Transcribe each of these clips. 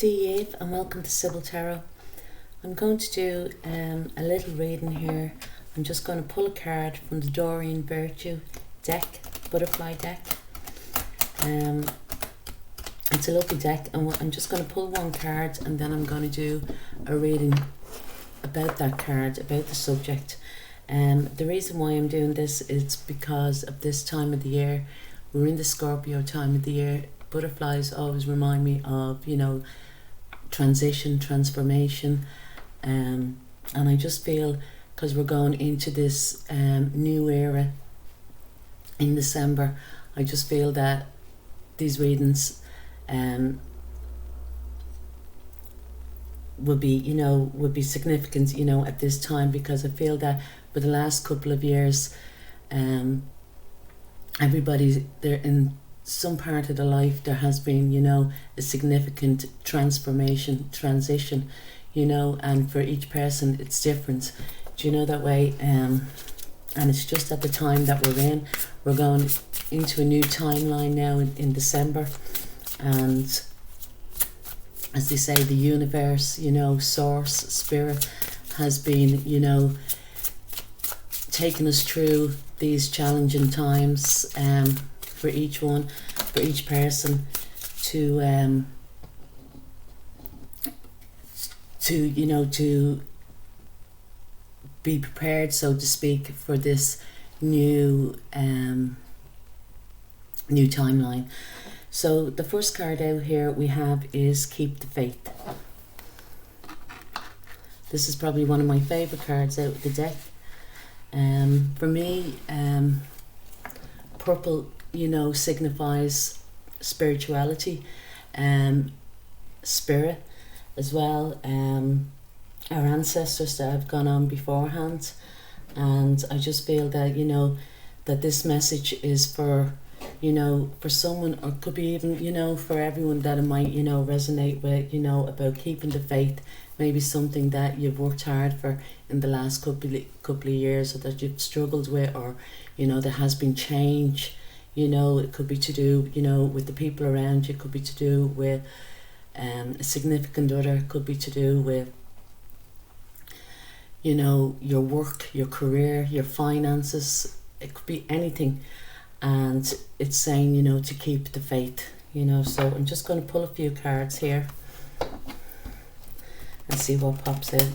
Eve, and welcome to Sibyl Tarot. I'm going to do a little reading here. I'm just going to pull a card from the Doreen Virtue deck, butterfly deck. It's a lovely deck, and I'm just going to pull one card, and then I'm going to do a reading about that card, about the subject. The reason why I'm doing this is because of this time of the year. We're in the Scorpio time of the year. Butterflies always remind me of, transition, transformation, and I just feel, because we're going into this new era in December, I just feel that these readings would be significant, at this time, because I feel that for the last couple of years, everybody's there in some part of their life. There has been, a significant transition, and for each person it's different. Do you know that way? And it's just at the time that we're in. We're going into a new timeline now in December, and as they say, the universe, source, spirit has been, taking us through these challenging times, for each one, for each person, to be prepared, so to speak, for this new timeline. So the first card out here we have is Keep the Faith. This is probably one of my favourite cards out of the deck. For me, purple, signifies spirituality, spirit as well, our ancestors that have gone on beforehand. And I just feel that, that this message is for, for someone, or could be even, for everyone, that it might, resonate with, about keeping the faith. Maybe something that you've worked hard for in the last couple of years, or that you've struggled with, or, there has been change. It could be to do, with the people around you. It could be to do with a significant other. It could be to do with, your work, your career, your finances. It could be anything. And it's saying, to keep the faith, So I'm just going to pull a few cards here and see what pops out.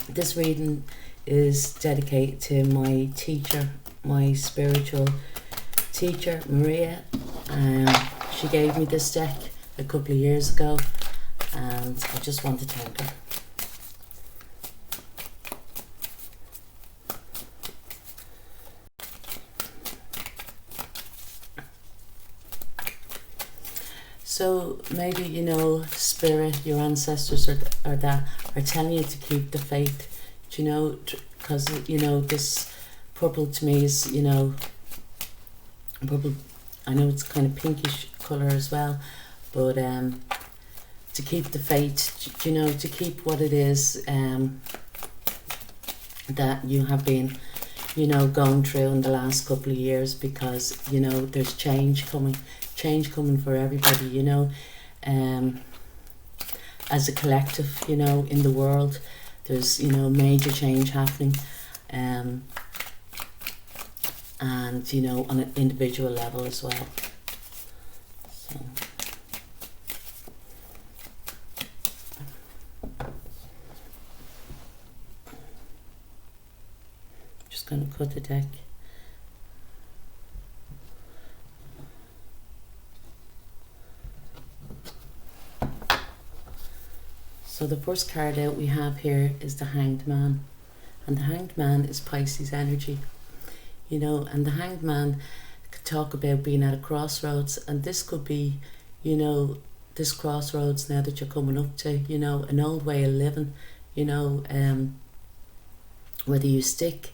This reading is dedicated to my teacher, my spiritual teacher, Maria. She gave me this deck a couple of years ago, and I just want to thank her. So maybe, spirit, your ancestors are telling you to keep the faith, because, this purple to me is, purple, I know it's kind of pinkish colour as well, but to keep the faith, to keep what it is that you have been, going through in the last couple of years, because, there's change coming for everybody, as a collective, in the world. There's, major change happening, and, on an individual level as well. So just going to cut the deck. So the first card out we have here is the Hanged Man, and the Hanged Man is Pisces energy, and the Hanged Man could talk about being at a crossroads, and this could be, this crossroads now that you're coming up to, an old way of living, whether you stick,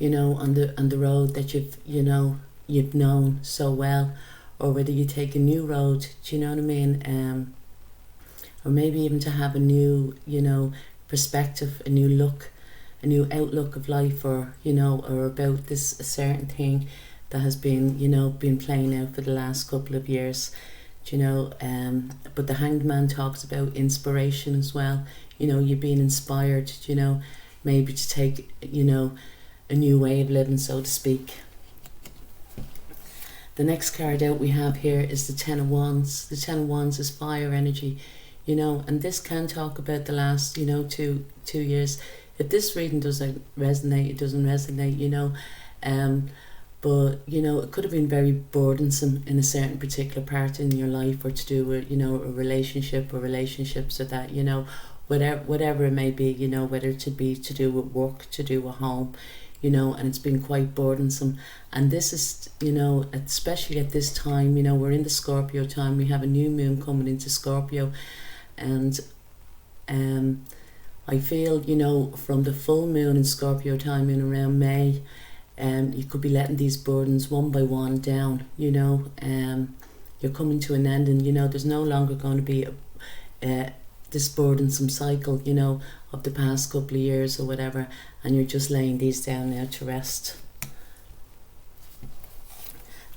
on the road that you've known so well, or whether you take a new road. Do you know what I mean? Or maybe even to have a new, perspective, a new look, a new outlook of life, or, or about a certain thing that has been, been playing out for the last couple of years. you know, but the Hanged Man talks about inspiration as well, you know, you being inspired, you know, maybe to take, you know, a new way of living, so to speak. The next card out we have here is the Ten of Wands. The Ten of Wands is fire energy, you know, and this can talk about the last, you know, two years. If this reading doesn't resonate, it doesn't resonate, you know, but, you know, it could have been very burdensome in a certain particular part in your life, or to do with, you know, a relationship or relationships, or that, you know, whatever it may be, you know, whether it be to do with work, to do with home, you know, and it's been quite burdensome. And this is, you know, especially at this time, you know, we're in the Scorpio time, we have a new moon coming into Scorpio, and I feel, you know, from the full moon in Scorpio time in around May, you could be letting these burdens one by one down, you know, you're coming to an end, and, you know, there's no longer going to be this burdensome cycle, you know, of the past couple of years or whatever, and you're just laying these down now to rest.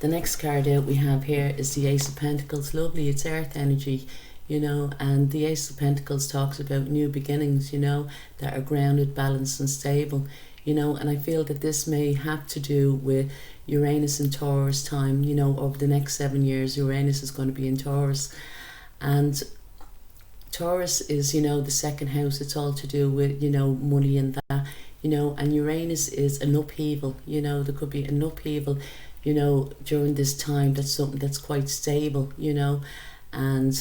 The next card out we have here is the Ace of Pentacles. Lovely, it's earth energy, you know, and the Ace of Pentacles talks about new beginnings, you know, that are grounded, balanced and stable, you know, and I feel that this may have to do with Uranus and Taurus time, you know, over the next 7 years. Uranus is going to be in Taurus, and Taurus is, you know, the second house. It's all to do with, you know, money and that, you know, and Uranus is an upheaval, you know, there could be an upheaval, you know, during this time. That's something that's quite stable, you know, and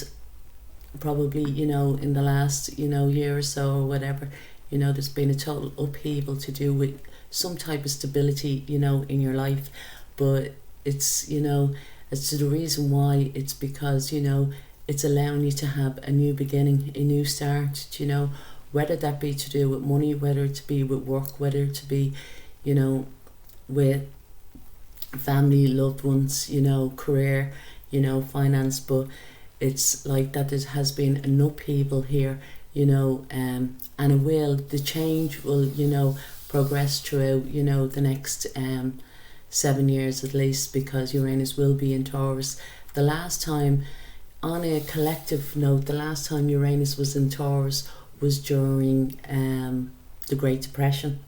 probably, you know, in the last, you know, year or so or whatever, you know, there's been a total upheaval to do with some type of stability, you know, in your life. But it's, you know, as to the reason why, it's because, you know, it's allowing you to have a new beginning, a new start, you know, whether that be to do with money, whether it be with work, whether it be, you know, with family, loved ones, you know, career, you know, finance. But it's like that there has been an upheaval here, you know, and the change will, you know, progress throughout, you know, the next 7 years at least, because Uranus will be in Taurus. The last time, on a collective note, the last time Uranus was in Taurus was during the Great Depression.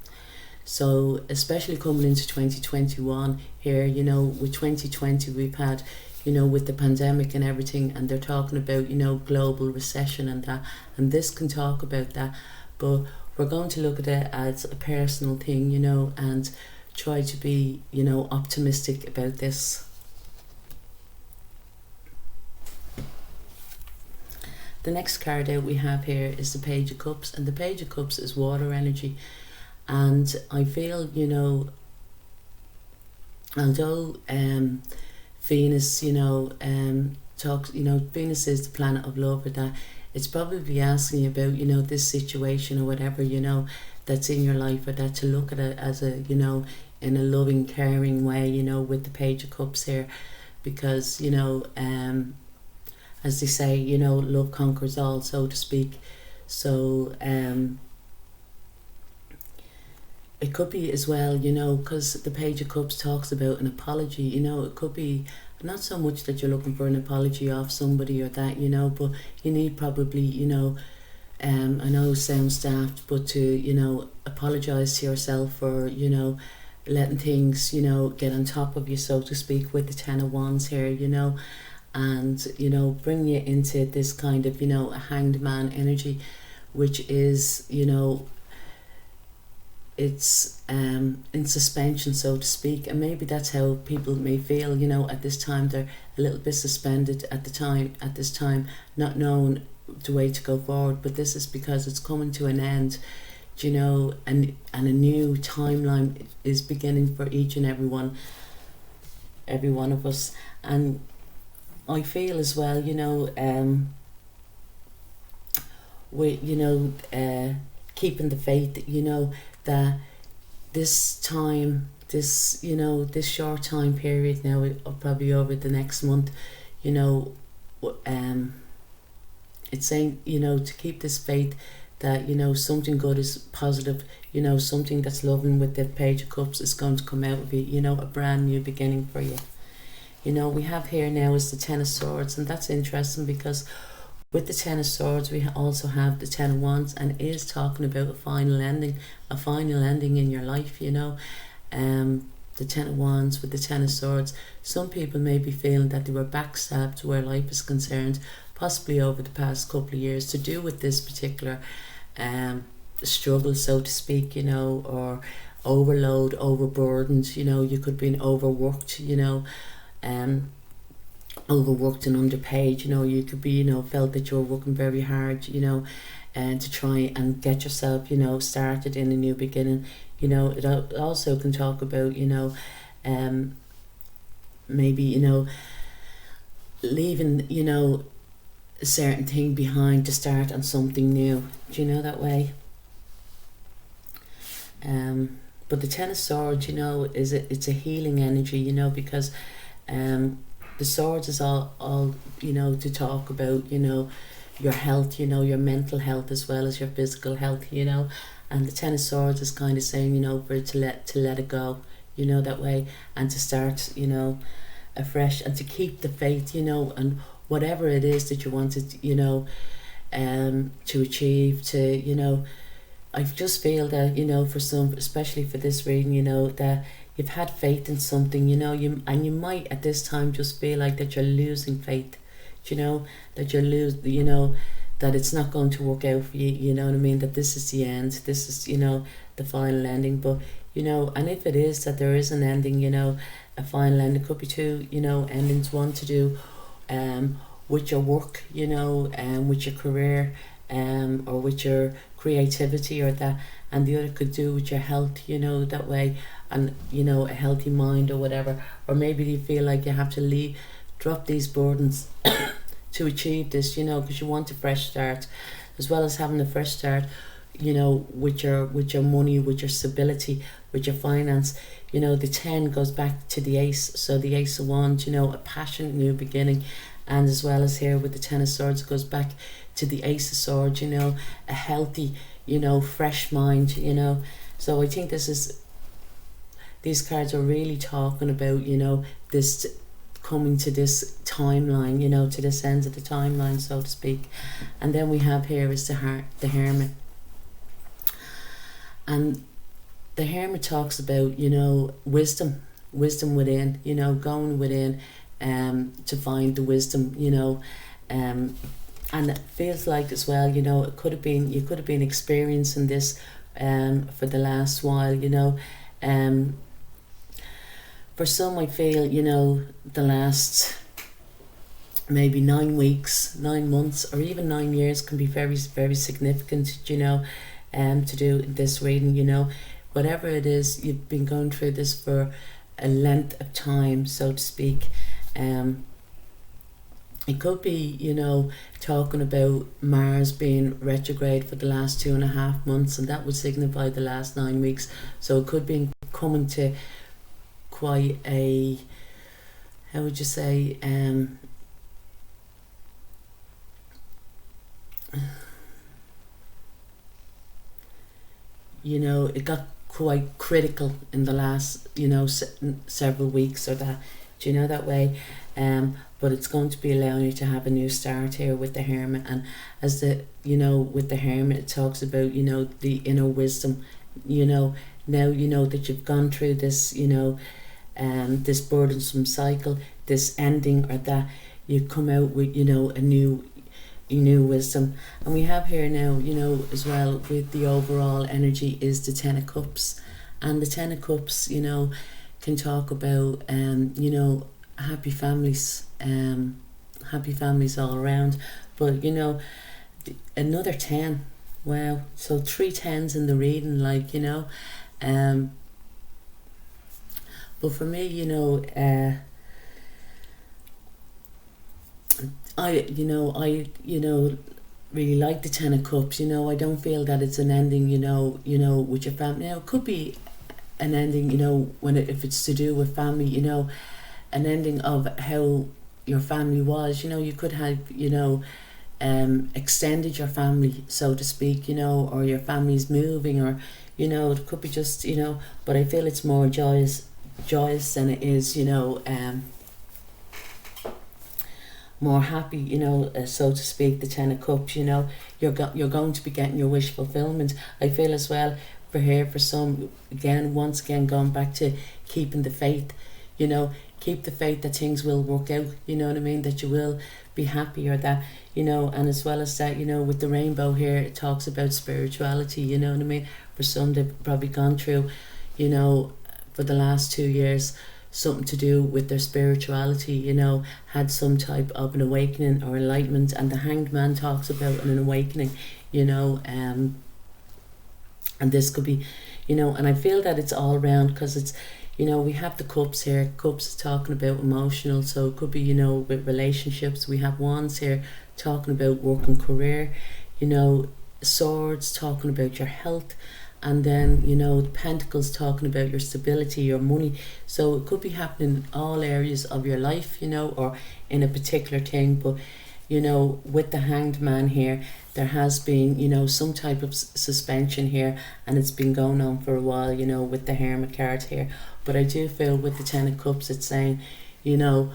So especially coming into 2021 here, you know, with 2020 we've had, you know, with the pandemic and everything, and they're talking about, you know, global recession and that, and this can talk about that, but we're going to look at it as a personal thing, you know, and try to be, you know, optimistic about this. The next card out we have here is the Page of Cups, and the Page of Cups is water energy. And I feel, you know, although Venus, you know, talks, you know, Venus is the planet of love, or that, it's probably asking you about, you know, this situation or whatever, you know, that's in your life, or that, to look at it as a, you know, in a loving, caring way, you know, with the Page of Cups here, because, you know, as they say, you know, love conquers all, so to speak. So it could be as well, you know, because the Page of Cups talks about an apology, you know, it could be not so much that you're looking for an apology off somebody or that, you know, but you need probably, you know, I know it sounds daft, but to, you know, apologise to yourself for, you know, letting things, you know, get on top of you, so to speak, with the Ten of Wands here, you know, and, you know, bring you into this kind of, you know, a Hanged Man energy, which is, you know, it's in suspension, so to speak. And maybe that's how people may feel, you know, at this time. They're a little bit suspended at this time, not knowing the way to go forward. But this is because it's coming to an end, you know, and a new timeline is beginning for each and every one of us. And I feel as well, you know, with, you know, keeping the faith, you know, that this time, this, you know, this short time period now, probably over the next month, you know, it's saying, you know, to keep this faith that, you know, something good is positive, you know, something that's loving with the Page of Cups is going to come out of it, you know, a brand new beginning for you, You know, we have here now is the Ten of Swords, and that's interesting because with the Ten of Swords we also have the Ten of Wands, and it is talking about a final ending in your life, you know. The Ten of Wands with the Ten of Swords, some people may be feeling that they were backstabbed where life is concerned, possibly over the past couple of years, to do with this particular struggle, so to speak, you know, or overload, overburdened, you know. You could be overworked, you know, overworked and underpaid, you know. You could be, you know, felt that you're working very hard, you know, and to try and get yourself, you know, started in a new beginning. You know, it also can talk about, you know, maybe, you know, leaving, you know, a certain thing behind to start on something new. Do you know that way? But the Ten of Swords, you know, it's a healing energy, you know, because the swords is all you know, to talk about, you know, your health, you know, your mental health as well as your physical health, you know. And the Ten of Swords is kind of saying, you know, for it to let it go, you know, that way, and to start, you know, afresh, and to keep the faith, you know, and whatever it is that you wanted, you know, to achieve, to, you know. I just feel that, you know, for some, especially for this reading, you know, that you've had faith in something, you know, you might at this time just feel like that you're losing faith, you know, that you know, that it's not going to work out for you, you know what I mean, that this is the end, this is, you know, the final ending. But, you know, and if it is that there is an ending, you know, a final ending, could be two, you know, endings, one to do with your work, you know, with your career, or with your creativity or that, and the other could do with your health, you know, that way, and, you know, a healthy mind or whatever. Or maybe you feel like you have to drop these burdens to achieve this, you know, because you want a fresh start, as well as having a fresh start, you know, with your money, with your stability, with your finance. You know, the 10 goes back to the Ace, so the Ace of Wands, you know, a passionate new beginning. And as well as here with the Ten of Swords, it goes back to the Ace of Swords, you know, a healthy, you know, fresh mind, you know. So I think these cards are really talking about, you know, this coming to this timeline, you know, to this end of the timeline, so to speak. And then we have here is the Hermit. And the Hermit talks about, you know, wisdom within, you know, going within to find the wisdom, you know, and it feels like as well, you know, you could have been experiencing this for the last while, you know. For some, I feel, you know, the last maybe 9 weeks, 9 months, or even 9 years can be very, very significant, you know, to do this reading, you know. Whatever it is, you've been going through this for a length of time, so to speak. It could be, you know, talking about Mars being retrograde for the last 2.5 months, and that would signify the last 9 weeks. So it could be coming to quite a, how would you say, you know, it got quite critical in the last, you know, several weeks or that, do you know, that way. But it's going to be allowing you to have a new start here with the Hermit. And as the, you know, with the Hermit, it talks about, you know, the inner wisdom, you know, now you know that you've gone through this, you know, this burdensome cycle, this ending or that, you come out with, you know, a new wisdom. And we have here now, you know, as well with the overall energy is the Ten of Cups. And the Ten of Cups, you know, can talk about, you know, happy families all around. But, you know, another 10, wow, so 3 10s in the reading, like, you know. But for me, you know, I really like the Ten of Cups. You know, I don't feel that it's an ending, you know, with your family. Now, it could be an ending, you know, if it's to do with family, you know, an ending of how your family was. You know, you could have, you know, extended your family, so to speak, you know, or your family's moving, or, you know, it could be just, you know, but I feel it's more joyous than it is, you know, more happy, you know, so to speak. The Ten of Cups, you know, you're going to be getting your wish fulfillment. I feel as well for here, for some, again, once again, going back to keeping the faith, you know, keep the faith that things will work out, you know what I mean, that you will be happy, or that, you know. And as well as that, you know, with the rainbow here, it talks about spirituality, you know what I mean. For some, they've probably gone through, you know, for the last 2 years, something to do with their spirituality, you know, had some type of an awakening or enlightenment. And the Hanged Man talks about an awakening, you know, and this could be, you know, and I feel that it's all round, because it's, you know, we have the Cups here. Cups is talking about emotional, so it could be, you know, with relationships. We have Wands here talking about work and career, you know, Swords talking about your health, and then, you know, the Pentacles talking about your stability, your money. So it could be happening in all areas of your life, you know, or in a particular thing. But, you know, with the Hanged Man here, there has been, you know, some type of suspension here, and it's been going on for a while, you know, with the Hermit card here. But I do feel with the Ten of Cups, it's saying, you know,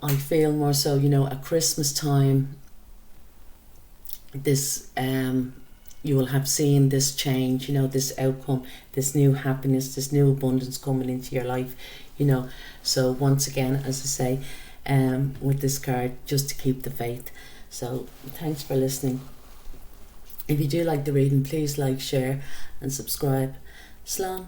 I feel more so, you know, at Christmas time, this you will have seen this change, you know, this outcome, this new happiness, this new abundance coming into your life, you know. So once again, as I say, with this card, just to keep the faith. So thanks for listening. If you do like the reading, please like, share and subscribe. Slán.